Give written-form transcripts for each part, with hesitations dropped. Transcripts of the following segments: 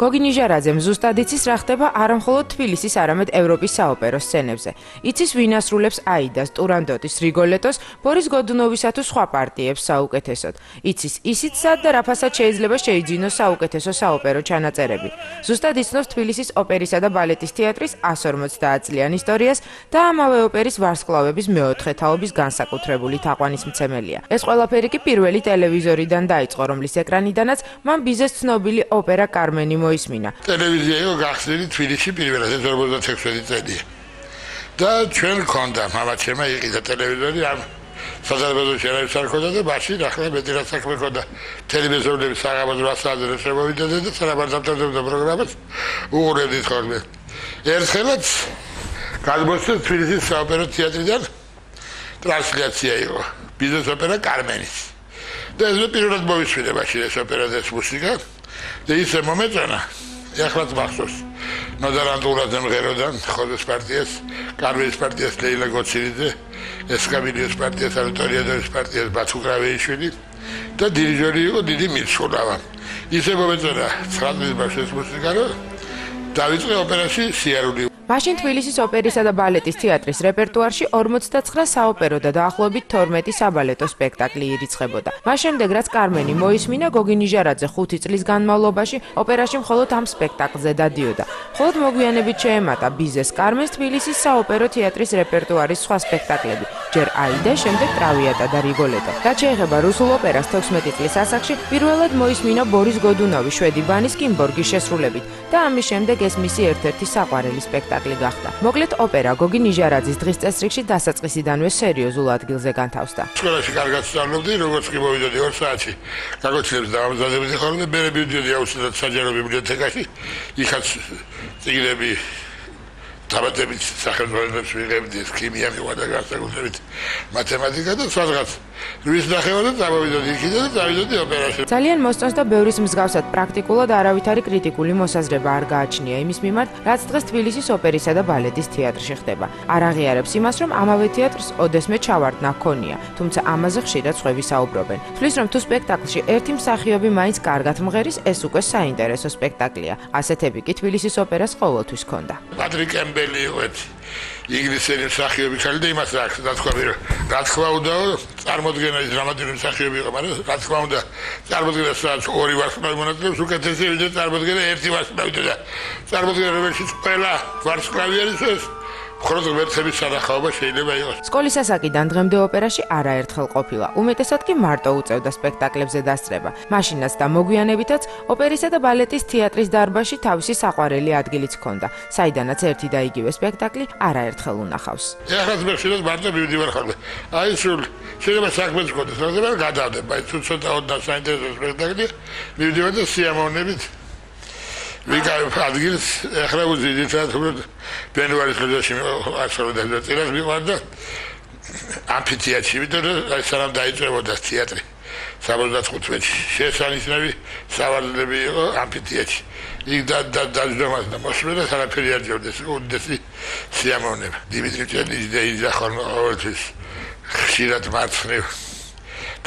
გოგი ნიჟარაძემ ზუსტად იცის რა ხდება არა მხოლოდ თბილისის, არამედ ევროპის საოპერო სცენებზე. იცის ვინ ასრულებს აიდას, ტურანდოტის, რიგოლეტოს, ბორის გოდუნოვისა თუ სხვა პარტიებს საუკეთესოდ. იცის ისიც სად და რა ფასად შეიძლება შეიძინოს საუკეთესო საოპერო ჩანაწერები. ზუსტად იცნობს თბილისის ოპერისა და ბალეტის თეატრის 150 წლიან ისტორიას და ამავე ოპერის ვარსკვლავების მეოთხე თაობის განსაკუთრებული თაყვანისმცემელია. ეს ყველაფერი კი პირველი ტელევიზორიდან დაიწყო, რომლის ეკრანიდანაც მან ბიზეს ცნობილი ოპერა კარმენი მოისმინა. ტელევიზია იყო გახსნილი თბილისში პირველად 56 წელია. და ჩვენ გქონდა მამაჩემმა იყიდა ტელევიზორი ამ საზარბაზო შერავის არ ქონდა და მაშინ ახლა მეტი რაც საქმე ქონდა ტელევიზორების საღამოს 8 საათზე შემოვიდოდა და სანაბარდამთავრებდა პროგრამას უყურებდით ხოლმე. ერთხელაც გადმოსცა თბილისის საოპერო თეატრიდან ტრანსლაცია იყო ბიზნეს ოპერა კარმენის. და ეს პირველად მოვისმინე მაშინ ეს ოპერა და ეს მუსიკა და ისე მომეწონა ახლაც მახსოვს ნოდარანტულაძე მღეროდან ხოდეს პარტიას კარმენის პარტიას ლეილა გოცირიძე ესკაბილიოს პარტიას ანატოლიადოვის პარტიას ბაცუკრავეიშვილი და დირიჟორი იყო დიდი მიცხოვრავა ისე მომეწონა 9 წლის ბავშვის მუსიკა რომ დავიწყე ოპერაში სიარული. მაშინ თბილისის ოპერისა და ბალეტის თეატრის რეპერტუარში 49 საოპერო და დაახლოებით 12 საბალეტო სპექტაკლი ირიცხებოდა. მას შემდეგ რაც კარმენი მოისმინა, გოგი ნიჟარაძე 5 წლის განმავლობაში ოპერაში მხოლოდ ამ სპექტაკლზე დადიოდა. მხოლოდ მოგვიანებით შეემატა ბიზეს კარმენს თბილისის საოპერო თეატრის რეპერტუარის სხვა სპექტაკლები. ჯერ აიდა, შემდეგ ტრავიატა და რიგოლეტო. რაც შეეხება რუსულ ოპერას 16 წლის ასაკში, პირველად მოისმინა ბორის გოდუნოვის შვედი ბანის კიმბორგის შესრულებით და ამის შემდეგ ეს მისი ერთ-ერთი საყვარელი სპექტაკლი გახდა. მოკლედ ოპერა გოგი ნიჟარაძის დღის წესრიგში დასაწყისიდანვე სერიოზულ ადგილზე განთავსდა. სკოლაში კარგად სწავლობდი, როგორც კი მოვიდოდი 2 საათში. გაგოცილებს დავამზადებდი ხოლმე, მე მივიდოდი აუცილებლად საჯარო ბიბლიოთეკაში, იქაც წიგნები დაბადებით სახელმწიფოებს ვიღებდი, ქიმია მივადა განსაკუთრებით მათემატიკა და სხვადასხვა. რის ნახევარად წავიდოდი იქიდან და წავიდოდი ოპერაში. ძალიან მოსწონს და ბევრის მსგავსად პრაქტიკულად არავითარი კრიტიკული მოსაზრება არ გააჩნია იმის მიმართ, რაც დღეს თბილისის ოპერისა და ბალეტის თეატრში ხდება. არ აღიარებს იმას, რომ ამავე თეატრს ოდესმე ჩავარდნა ჰქონია, თუმცა ამაზე ხშირად სხვები საუბრობენ. თვლის რომ თუ სპექტაკლში ერთი მსახიობი მაინც კარგად მღერის, ეს უკვე საინტერესო სპექტაკლია. ასეთები კი თბილისის ოპერას ყოველთვის ჰქონდა. პატრიკ კემბელი იყო ინგლისელი მსახიობი ხალხი და იმას აქვს რა თქვა მე რა თქვა უნდა წარმოდგენა ის დრამატული მსახიობი იყო მაგრამ რა თქვა უნდა წარმოდგენა სადაც ორი ვარსკვლავი მონაწილეობს უკეთესი ვიდრე წარმოდგენა ერთი ვარსკვლავი და წარმოდგენა რომელშიც ყველა ვარსკვლავი არის ეს მხოლოდ ღმერთების სანახაობა შეიძლება იყოს. სკოლის ასაკიდან დღემდე ოპერაში არაერთხელ ყოფილა. უმეტესად კი მარტო უწევდა სპექტაკლებზე დასწრება. მაშინაც და მოგვიანებითაც ოპერისა და ბალეტის თეატრის დარბაზში თავისი საყვარელი ადგილიც ჰქონდა, საიდანაც ერთი და იგივე სპექტაკლი არაერთხელ უნახავს. ეხლაც მე შეიძლება მარტო მივდივარ ხოლმე. აი სულ შეიძლება საქმეც გქონდეს, მაგრამ გადავდებ. აი თუ ცოტა ოდნავ საინტერესო სპექტაკლი მივდივარ და სიამოვნებით ვიგავ ადგილს ახლა უძიდით რომ ბენუარის ხილაში ასრულებდა და წილას მივარდა ამფითეატრში ვიდრე აი სანამ დაიწყებოდა თეატრი 75-ში შესანიშნავი სავარლები იყო ამფითეატრში იქ დაჯდომას და მოსვლენა სანაფერი არ ჯერდეს უდესი სიამოვნება დიმიტრი ჭელიძე ხოლმე ყოველთვის ხშირად მარცხნივ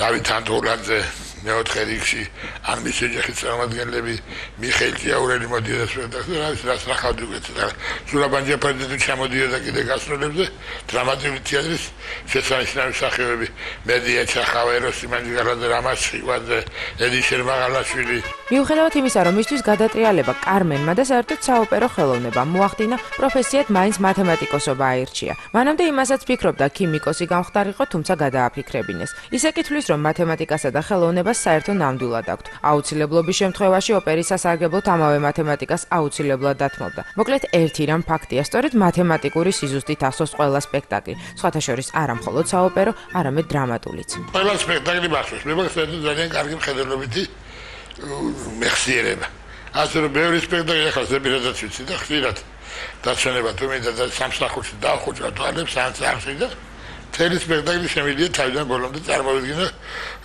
დავით ანტოლაძე მეოთხე რიგში ან მისი ოჯახის წარმომადგენლები მიხეილ ჭიაურელი მოდიოდა სპექტაკლზე, რაც ნახავდი უკეთ და სულაბანჯაფარიძე თუ ჩამოდიოდა კიდე გასტროლებზე, დრამატული თეატრის შესანიშნავი მსახიობები, მედია ჩახავერო, სიმანჯგალაძე, რამაზ ხვიკვაძე, ელი შერმაღალაშვილი. მიუხედავად იმისა, რომ მისთვის გადატრიალება კარმენმა და საერთოდ საოპერო ხელოვნებამ მოახდინა, პროფესიად მაინც მათემატიკოსობა აირჩია. მანამდე იმასაც ფიქრობდა ქიმიკოსი გამხდარიყო, თუმცა გადააფიქრებინეს. ისე კი თვლის, რომ მათემატიკასა და ხელოვნებას საერთო ნამდვილად აქვთ. აუცილებლობის შემთხვევაში ოპერის სასარგებლოდ ამავე მათემატიკას აუცილებლად დათმობდა. მოკლედ ერთი რამ ფაქტია, სწორედ მათემატიკური სიზუსტით ახსოვს ყველა სპექტაკლი. სხვათა შორის არა მხოლოდ საოპერო, არამედ დრამატულიც. ყველა სპექტაკლი მახსოვს. მე მაგას ძალიან კარგი მხედველობითი მეხსიერება. ასე რომ ბევრი სპექტაკლი ახლა ზებირადაც ვიცი და ხშირად დაცვენება თუ მინდა და სამსახურში დავხუჭა თვალებს ან სახში და მთელი სპექტაკლი შემიძლია თავიდან ბოლომდე წარმოვიდგინო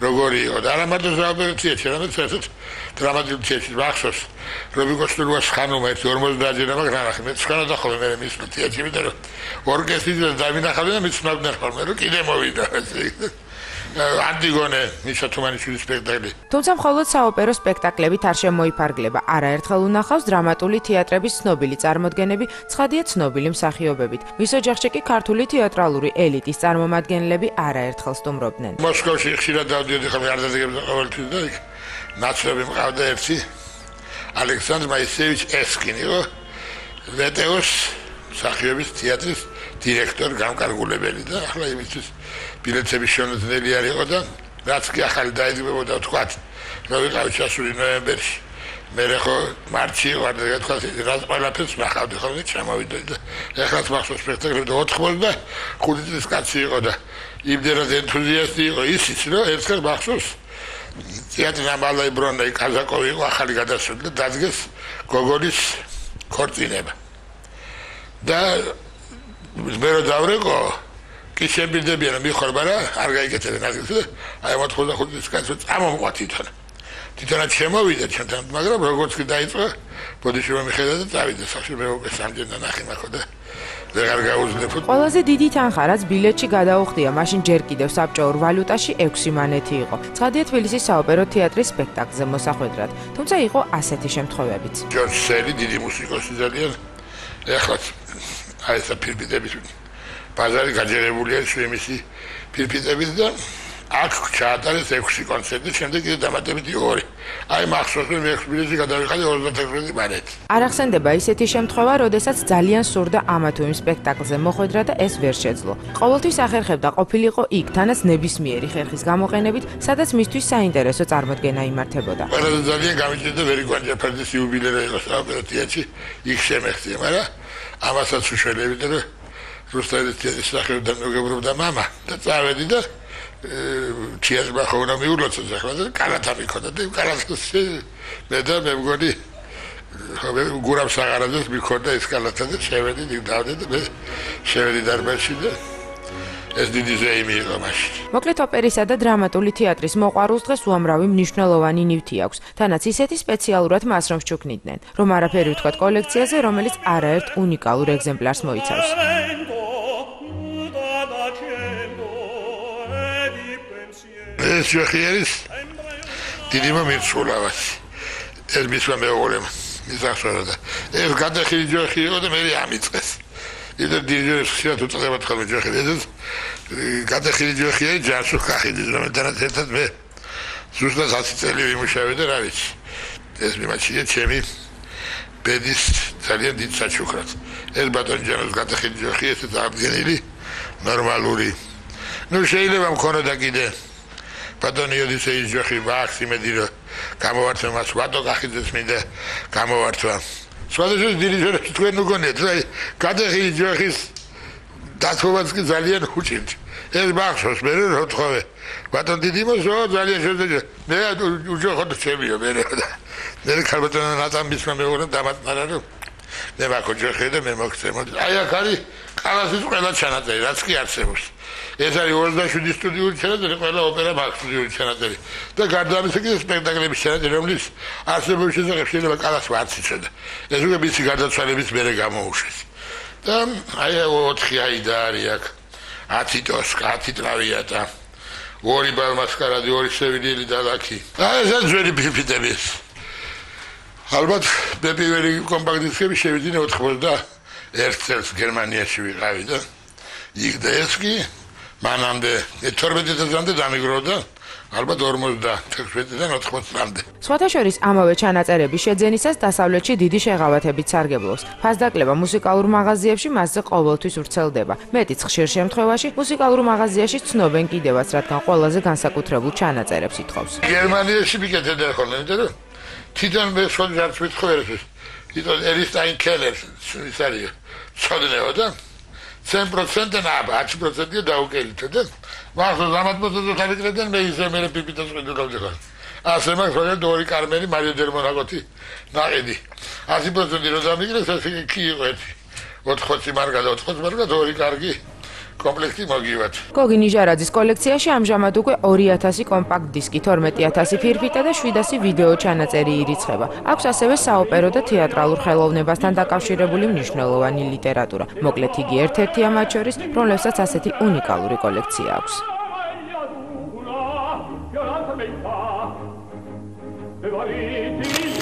როგორი იყო და არა მარტო საოპერო თეატრში, არამედ საერთოდ დრამატულ თეატრში მახსოვს რობიკოსტულუას ხანუმა 50-ჯერ მაგრანახი მე სხვანა ხოლმე მე მის თეატრში ვიდრე ორკესტრიდან დავინახავდი და მიცნობდნენ ხოლმე რომ კიდე მოვიდა ანტიგონე მიშა თუმანიშვილის სპექტაკლი. თუმცა მხოლოდ საოპერო სპექტაკლებით არ შემოიფარგლება. არაერთხელ უნახავს დრამატული თეატრების ცნობილი წარმოდგენები, ცხადია ცნობილი მსახიობებით. მის ოჯახში კი ქართული თეატრალური ელიტის წარმომადგენლები არაერთხელ სტუმრობდნენ. მოსკოვში ხშირად დავდიოდი ხოლმე არდადეგებზე ყოველთვის და იქ ნაცნობი მყავდა ერთი ალექსანდრ მაისევიჩ ესკინი, ვეტეოს მსახიობის თეატრის დირექტორი გამკარგულებელი და ახლა იმისთვის ბილეთების შემოძლელი არ იყო და რაც კი ახალი დაიწყებოდა თქვათ რომ ვიყავი ჩასული ნოემბერში მე ხო მარტში ვარ და თქვა რაც ყველაფერს ნახავდი ხოლმე ჩამოვიდოდი და ეხლაც მახსოვს სპექტაკლები 85 წლის კაცი იყო და იმდენად ენთუზიასტი იყო ისიც რომ ერთხელ მახსოვს თეატრი ნამალაი ბრონდაი კაზაკოვი იყო ახალი გადასული და დადგეს გოგოლის ქორწინება და მე რო დავრეკო კი შემბირდებიან მიხორბა რა არ გაიგეცებენ ადგილს და აი 85 წლის კაცი წამომყვა თვითონაც შემოვიდა ჩემთან მაგრამ როგორც კი დაიწყო ბოდიშოვა მიხედა და წავიდა სახში მე უკვე სამჯერიდან ნახე მაქო და ვეღარ გაუძლებ. ყველაზე დიდი თანხა რაც ბილეთში გადაუხდია მაშინ ჯერ კიდევ საბჭოურ ვალუტაში 6 მანეთი იყო. ცხადია თბილისის საოპერო თეატრის სპექტაკლზე მოსახვედრად, თუმცა იყო ასეთი შემთხვევებიც. ჯორჯ სელი დიდი მუსიკოსი ძალიან ეხლა აი ეს პირპიტების ბაზარი გაჯერებულია შემისი პირპიტებით და აქ ჩაატარეს 6 კონცერტი, შემდეგ კიდე დამატებითი 2. აი მახსოვს მე ბილეთში გადავიხადე 36 მანეთი. არ ახსენდება ისეთი შემთხვევა, როდესაც ძალიან სურდა ამა თუ იმ სპექტაკლზე მოხვედრა და ეს ვერ შეძლო. ყოველთვის ახერხებდა ყოფილიყო იქ, თანაც ნებისმიერი ხერხის გამოყენებით, სადაც მისთვის საინტერესო წარმოდგენა იმართებოდა. ყველაზე ძალიან გამიჭირდა ვერიგوان ჯაფარიძის იუბილეა იყო საოპერო თეატრში, იქ შემეხწია, მაგრამ ამასაც უშველებდი და რუსთავის თეატრის სახელიდან მეგობრობდა მამა და წავედი და თეატრს ბახოვნა მიულოცა ახლა და კარათა მიქონდა და კარათას მე და მე მგონი გურამ საღარაძეს მიქონდა ეს კარათა და შევედი დავდე და მე შევედი დარბაზში და ეს დიდი ზეიმი იყო მაშინ. მოკლედ ოპერისა და დრამატული თეატრის მოყვარულს დღეს უამრავი მნიშვნელოვანი ნივთი აქვს. თანაც ისეთი სპეციალურად მას რომ შჩუქნიდნენ, რომ არაფერი ვთქვათ კოლექციაზე, რომელიც არაერთ უნიკალურ ეგზემპლარს მოიცავს. ეს ჯოხიერის დიდი მომირცულავას ეს მისმა მეუღლემ მისახსოვდა და ეს გადახილი ჯოხი იყო და მე ამიწყეს იდე დირიჟორის ხშირად უწევთ ხოლმე ჯოხი ეს გადახილი ჯოხია ჯაშუ ხახიდის რომ თანაც მე ზუსტად 10 წელი ვიმუშავე და რა ვიცი ეს მიმაჩია ჩემი ბედის ძალიან დიდ საჩუქრად ეს ბატონჯანოს გადახილი ჯოხი ესეც აღდგენილი ნორმალური ნუ შეიძლება მქონოდა კიდე ბატონი ოდისეის ჯოხი ვახს იმედი რომ გამოვართვა მას ვატო კახიძეს მინდა გამოვართვა სხვადასხვა დირიჟორები თქვენ უგონიათ რა გადახილი ჯოხის დათმობაც კი ძალიან უჭირთ ეს მახსოვს მე რომ თქვა ბატონ დიდი მოსო ძალიან შეძლებია მე უჯოხოთ ჩემიო მე და ქალბატონო ნატამბისმა მეუღლემ დამატმარა რომ მე მაქო ჯოხი და მე მოგცემოდი აი აქ არის ყალასის ყველა ჩანაწერი რაც კი არსებობს ეს არის 27 სტუდიური ჩანაწერი, ყველა ოპერა მაქვს სტუდიური ჩანაწერი. და გარდა ამისა კიდე სპექტაკლების ჩანაწერი, რომლის არსებობის შესახებ შეიძლება კალას არც იცოდა. ეს უკვე მისი გარდაცვალების მერე გამოუშვეს. და აი 4 აიდა არის აქ 10 ტოსკა, 10 ტრავიატა, 2 ბალმასკარადი, 2 სევილიელი და ლაკი. აი ეს ძველი ფილმები. ალბათ მე პირველი კომპაქტ დისკები შევიძინე 91 წელს გერმანიაში ვიყავი და იქ და ეს კი მანამდე 12 წელამდე დამიგროვდა ალბათ 56-დან 80 წლამდე. სხვათა შორის ამავე ჩანაწერების შეძენისას დასავლეთში დიდი შეღავათებით სარგებლობს. ფასდაკლება მუსიკალურ მაღაზიებში მასზე ყოველთვის ვრცელდება. მეტიც ხშირ შემთხვევაში მუსიკალურ მაღაზიაში ცნობენ კიდევაც, რადგან ყველაზე განსაკუთრებულ ჩანაწერებს ითხოვს. გერმანიაში მიკეთებდა ხოლმე, იმიტომ რომ თვითონ მე სხვა ჯარს მithხოვერებს. თვითონ ერისტაინ კელერს ის არის. ცოდნეოდა 10% აბა 10% დაუკელითო და მახსოვს ამათმოწოდო თავიკრედან მე ისე მე პიპიტას ყიდულობდი ხარ. ასე მაქვს ორი კარმენი მარიო დერმონაგოთი ნაყიდი. 100% რო დამიგრეს ეს კი იყო ერთი. 80 მარკა და 80 მარკა ორი კარგი კომპლექტი მოგივათ. გოგი ნიჟარაძის კოლექციაში ამჟამად უკვე 2000 კომპაქტ დისკი, 12000 ფირფიტა და 700 ვიდეო ჩანაწერი ირიცხება. აქვს ასევე საოპერო და თეატრალურ ხელოვნებასთან დაკავშირებული მნიშვნელოვანი ლიტერატურა. მოკლედ იგი ერთ-ერთია მათ შორის, რომლებსაც ასეთი უნიკალური კოლექცია აქვს. E guariti